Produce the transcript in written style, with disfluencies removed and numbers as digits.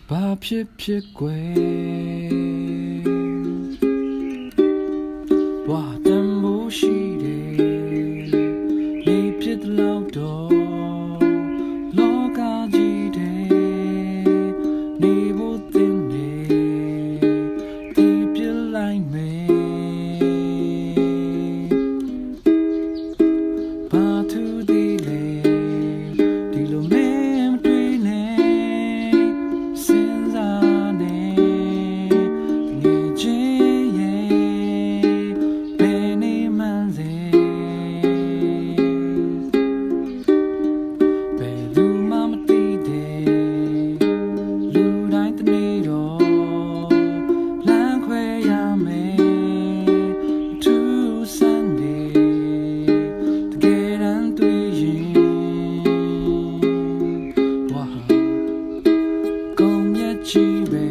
ဘာဖြစ်ဖြစ်ကွယ်ဝါတန်မိုးရှိတယ်နေဖြစ်တဲ့လောက်တော့လောကကြီးတဲ့နေဖို့တင်နေဒီပြလိုက်မယ်ဘာသူဒီလေဒီလိုမင်းတွေ့နေစဉ်းစားနေငယ်ချင်းရဲ့ဘယ်နေမှန်းစေဘယ်သူမှမသိတဲ့လူတိုင်းတနေ့တော့လမ်းခွဲရမယ်သူစံနေတကယ်တမ်းတွေ့ရင်ဝါကုန်မြတ်ကြီးပဲ